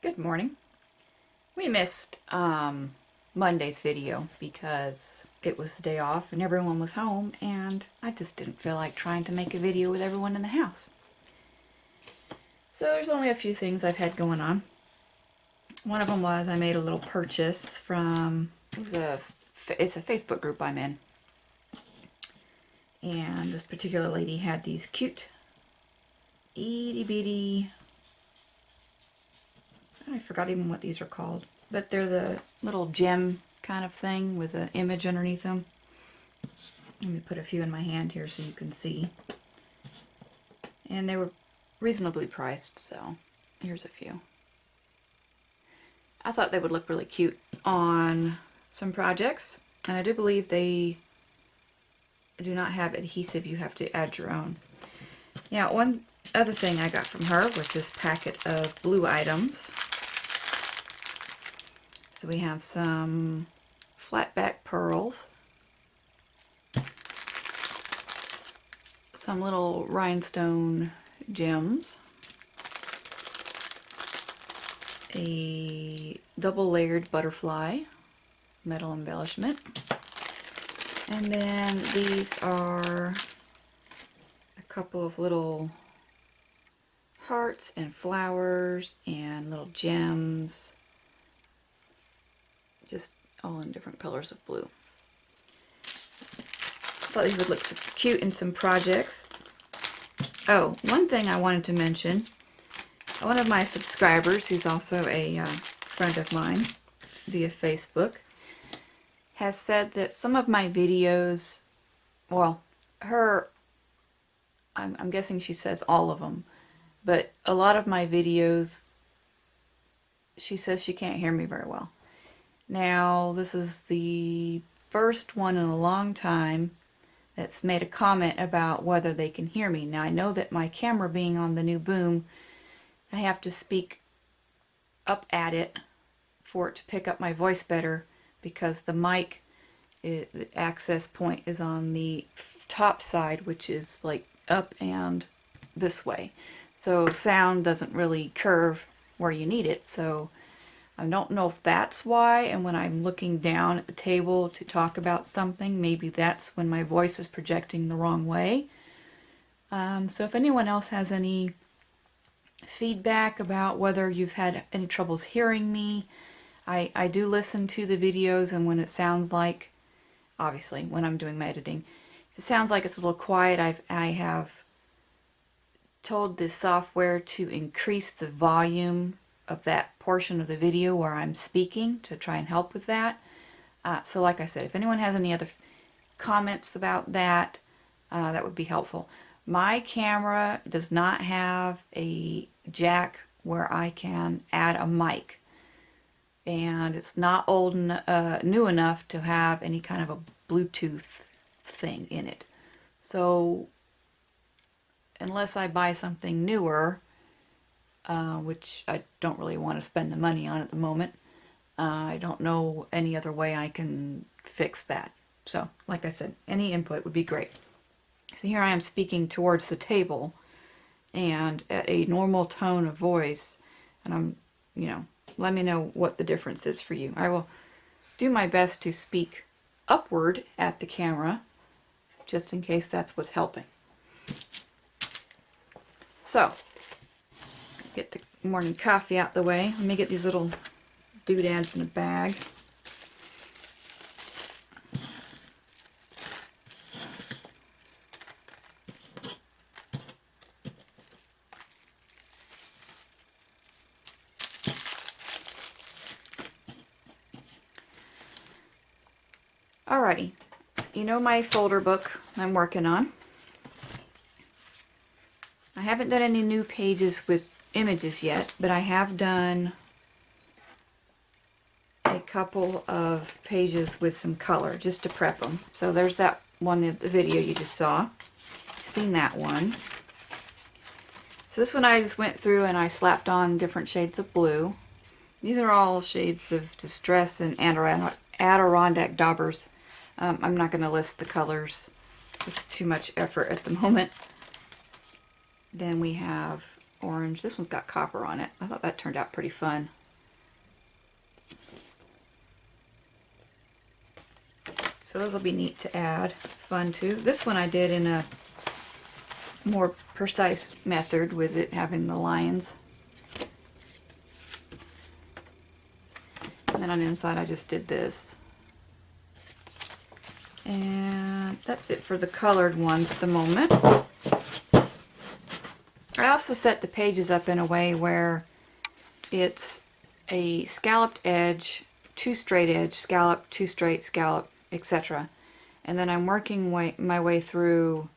Good morning. We missed Monday's video because it was the day off and everyone was home, and I just didn't feel like trying to make a video with everyone in the house. So there's only a few things I've had going on. One of them was I made a little purchase from, it's a Facebook group I'm in. And this particular lady had these cute itty bitty, I forgot even what these are called, but they're the little gem kind of thing with an image underneath them. Let me put a few in my hand here so you can see. And they were reasonably priced, so here's a few. I thought they would look really cute on some projects, and I do believe they do not have adhesive. You have to add your own. Now, one other thing I got from her was this packet of blue items. So we have some flat back pearls, some little rhinestone gems, a double layered butterfly metal embellishment, and then these are a couple of little hearts and flowers and little gems, just all in different colors of blue. Thought these would look so cute in some projects. Oh, one thing I wanted to mention. One of my subscribers, who's also a friend of mine via Facebook, has said that some of my videos, well, I'm guessing she says all of them, but a lot of my videos, she says she can't hear me very well. Now, this is the first one in a long time that's made a comment about whether they can hear me. Now, I know that my camera being on the new boom, I have to speak up at it for it to pick up my voice better, because the mic, the access point is on the top side, which is like up and this way. So sound doesn't really curve where you need it. So I don't know if that's why, and when I'm looking down at the table to talk about something, maybe that's when my voice is projecting the wrong way. So if anyone else has any feedback about whether you've had any troubles hearing me, I do listen to the videos, and when it sounds like, obviously when I'm doing my editing, if it sounds like it's a little quiet, I have told the software to increase the volume of that portion of the video where I'm speaking to try and help with that. So like I said, if anyone has any other comments about that, that would be helpful. My camera does not have a jack where I can add a mic, and it's not new enough to have any kind of a Bluetooth thing in it. So unless I buy something newer, which I don't really want to spend the money on at the moment, I don't know any other way I can fix that. So, like I said, any input would be great. So here I am speaking towards the table and at a normal tone of voice, and I'm, let me know what the difference is for you. I will do my best to speak upward at the camera, just in case that's what's helping. So, get the morning coffee out the way. Let me get these little doodads in a bag. Alrighty, you know my folder book I'm working on. I haven't done any new pages with images yet, but I have done a couple of pages with some color just to prep them. So there's that one in the video you just saw. Seen that one. So this one I just went through and I slapped on different shades of blue. These are all shades of Distress and Adirondack Daubers. I'm not going to list the colors. It's too much effort at the moment. Then we have orange. This one's got copper on it. I thought that turned out pretty fun. So those will be neat to add. Fun too. This one I did in a more precise method with it having the lines. And then on the inside I just did this. And that's it for the colored ones at the moment. I also set the pages up in a way where it's a scalloped edge, 2 straight edge, scallop, 2 straight, scallop, etc. And then I'm working my way through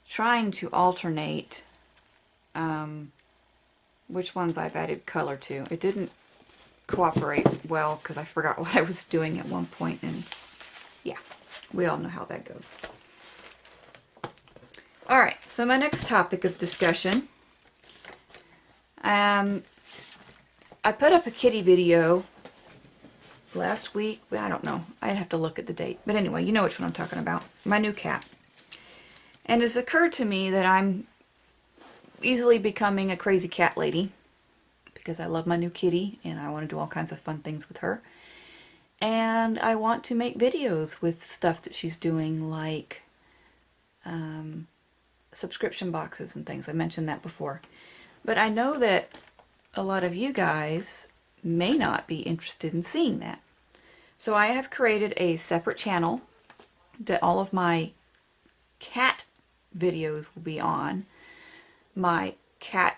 trying to alternate which ones I've added color to. It didn't cooperate well because I forgot what I was doing at one point, and yeah, we all know how that goes. Alright, so my next topic of discussion. I put up a kitty video last week. I don't know. I'd have to look at the date. But anyway, you know which one I'm talking about. My new cat. And it's occurred to me that I'm easily becoming a crazy cat lady because I love my new kitty and I want to do all kinds of fun things with her. And I want to make videos with stuff that she's doing, like subscription boxes and things. I mentioned that before. But I know that a lot of you guys may not be interested in seeing that. So I have created a separate channel that all of my cat videos will be on. My cat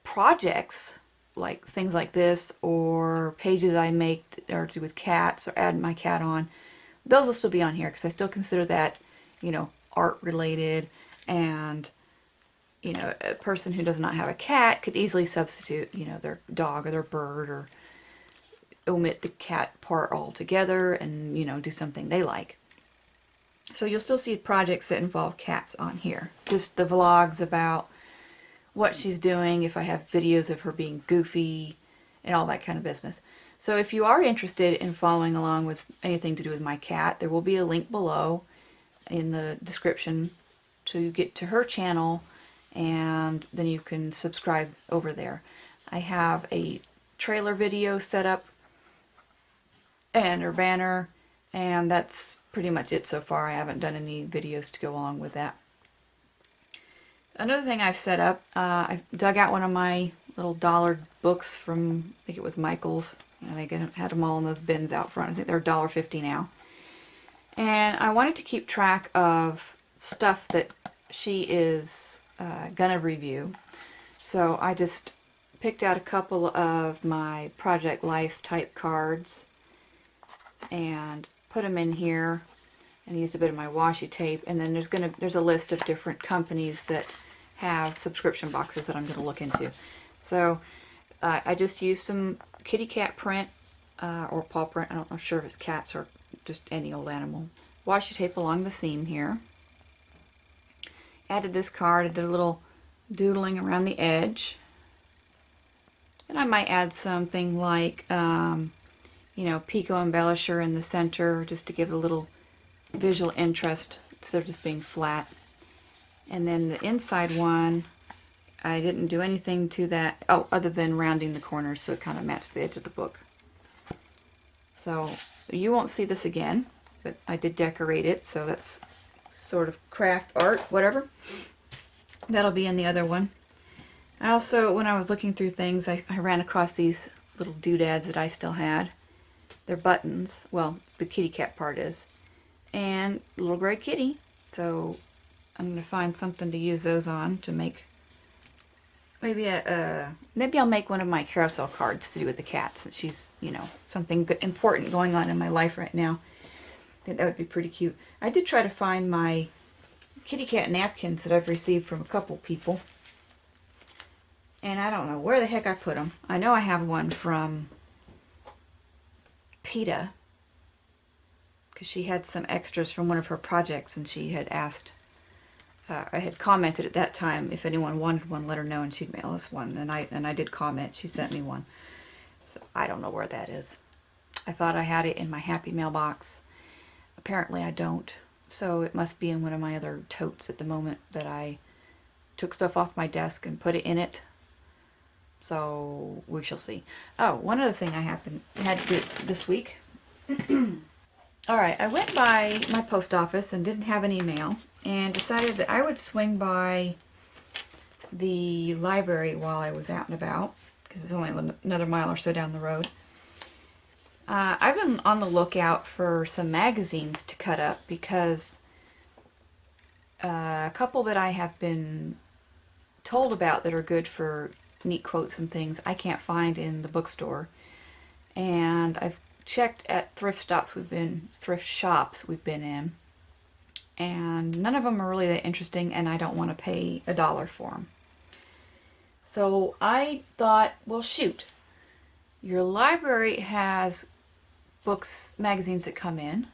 projects, like things like this, or pages I make that are to do with cats, or add my cat on, those will still be on here because I still consider that, you know, art related, and you know, a person who does not have a cat could easily substitute, you know, their dog or their bird, or omit the cat part altogether and, you know, do something they like. So you'll still see projects that involve cats on here. Just the vlogs about what she's doing, if I have videos of her being goofy, and all that kind of business. So if you are interested in following along with anything to do with my cat, there will be a link below in the description so you get to her channel, and then you can subscribe over there. I have a trailer video set up and her banner, and that's pretty much it so far. I haven't done any videos to go along with that. Another thing I've set up, I've dug out one of my little dollar books from, I think it was Michael's. You know, they had them all in those bins out front. I think they're $1.50 now. And I wanted to keep track of stuff that she is gonna review. So I just picked out a couple of my Project Life type cards and put them in here, and used a bit of my washi tape. And then there's a list of different companies that have subscription boxes that I'm going to look into. So I just used some kitty cat print or paw print. I'm not sure if it's cats or just any old animal. Washi tape along the seam here. Added this card. I did a little doodling around the edge. And I might add something like, you know, Pico embellisher in the center, just to give it a little visual interest instead of just being flat. And then the inside one, I didn't do anything to that, oh, other than rounding the corners so it kind of matched the edge of the book. So you won't see this again, but I did decorate it, so that's sort of craft art, whatever. That'll be in the other one. I also, when I was looking through things, I ran across these little doodads that I still had. They're buttons. Well, the kitty cat part is. And little gray kitty. So I'm going to find something to use those on to make. Maybe I'll make one of my carousel cards to do with the cat, since she's, you know, something good, important going on in my life right now. I think that would be pretty cute. I did try to find my kitty cat napkins that I've received from a couple people. And I don't know where the heck I put them. I know I have one from PETA, because she had some extras from one of her projects, and she had asked, I had commented at that time if anyone wanted one, let her know, and she'd mail us one. And I did comment. She sent me one. So I don't know where that is. I thought I had it in my Happy mailbox. Apparently I don't. So it must be in one of my other totes at the moment that I took stuff off my desk and put it in it. So we shall see. Oh, one other thing I had to do this week. Alright, I went by my post office and didn't have any mail, and decided that I would swing by the library while I was out and about, because it's only another mile or so down the road. I've been on the lookout for some magazines to cut up, because a couple that I have been told about that are good for neat quotes and things I can't find in the bookstore. And I've checked at thrift shops we've been in, and none of them are really that interesting, and I don't want to pay $1 for them. So I thought, well, shoot, your library has magazines that come in,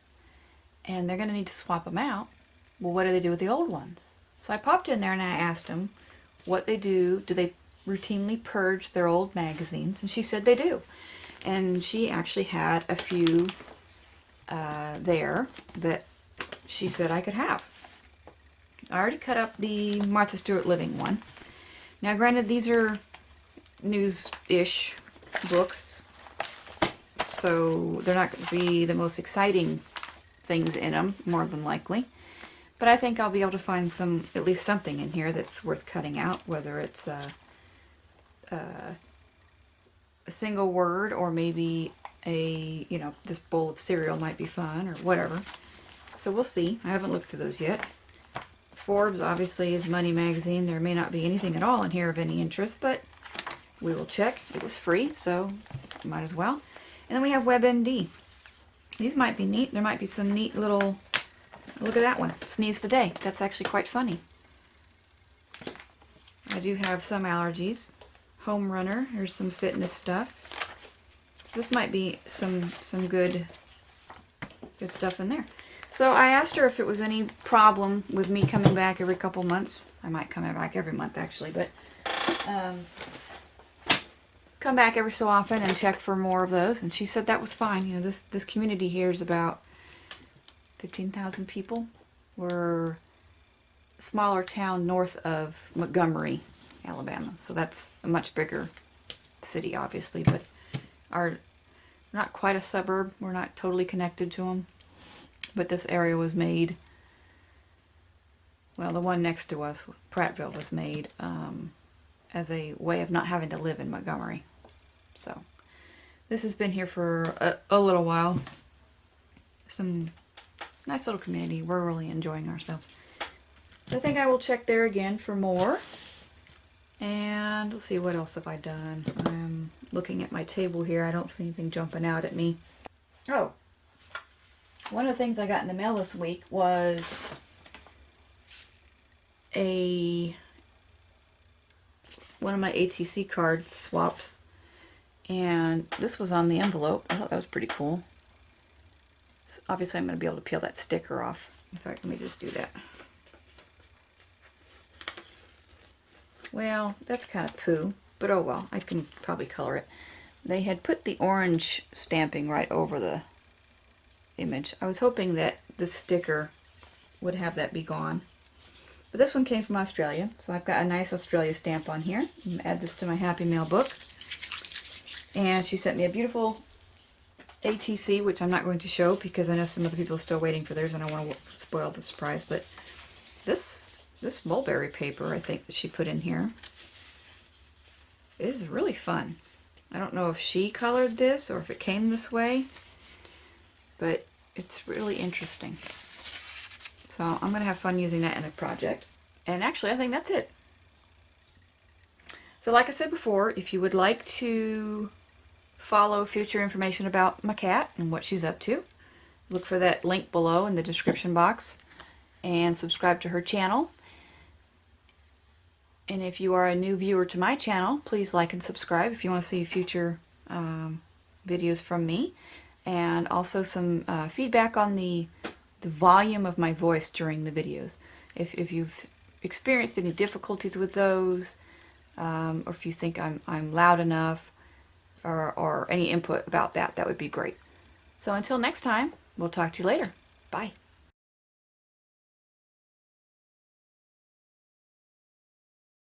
and they're going to need to swap them out. Well, what do they do with the old ones? So I popped in there and I asked them what they do. Do they routinely purge their old magazines? And she said they do. And she actually had a few there that she said I could have. I already cut up the Martha Stewart Living one. Now, granted, these are news-ish books, so they're not going to be the most exciting things in them, more than likely. But I think I'll be able to find at least something in here that's worth cutting out, whether it's a single word, or maybe this bowl of cereal might be fun, or whatever. So we'll see. I haven't looked through those yet. Forbes obviously is Money Magazine. There may not be anything at all in here of any interest, but we will check. It was free, so might as well. And then we have WebMD. These might be neat. There might be some neat little... Look at that one. Sneeze the Day. That's actually quite funny. I do have some allergies. Home Runner. Here's some fitness stuff. So this might be some good stuff in there. So I asked her if it was any problem with me coming back every couple months. I might come back every month, actually, but come back every so often and check for more of those. And she said that was fine. You know, this community here is about 15,000 people. We're a smaller town north of Montgomery, Alabama. So that's a much bigger city, obviously, but we're not quite a suburb. We're not totally connected to them. But this area was made, well, the one next to us, Prattville, was made as a way of not having to live in Montgomery. So this has been here for a little while. Some nice little community. We're really enjoying ourselves. So I think I will check there again for more. And let's see, what else have I done? I'm looking at my table here. I don't see anything jumping out at me. Oh, one of the things I got in the mail this week was one of my ATC card swaps, and this was on the envelope. I thought that was pretty cool. So obviously I'm going to be able to peel that sticker off. In fact, let me just do that. Well, that's kind of poo, but oh well, I can probably color it. They had put the orange stamping right over the image. I was hoping that the sticker would have that be gone. But this one came from Australia, so I've got a nice Australia stamp on here. I'm going to add this to my Happy Mail book. And she sent me a beautiful ATC, which I'm not going to show because I know some other people are still waiting for theirs and I don't want to spoil the surprise. But this mulberry paper, I think, that she put in here is really fun. I don't know if she colored this or if it came this way, but it's really interesting. So I'm going to have fun using that in a project. And actually, I think that's it. So like I said before, if you would like to follow future information about my cat and what she's up to, look for that link below in the description box and subscribe to her channel. And if you are a new viewer to my channel, please like and subscribe if you want to see future videos from me. And also some feedback on the volume of my voice during the videos. If you've experienced any difficulties with those, or if you think I'm loud enough, or any input about that, that would be great. So until next time, we'll talk to you later. Bye.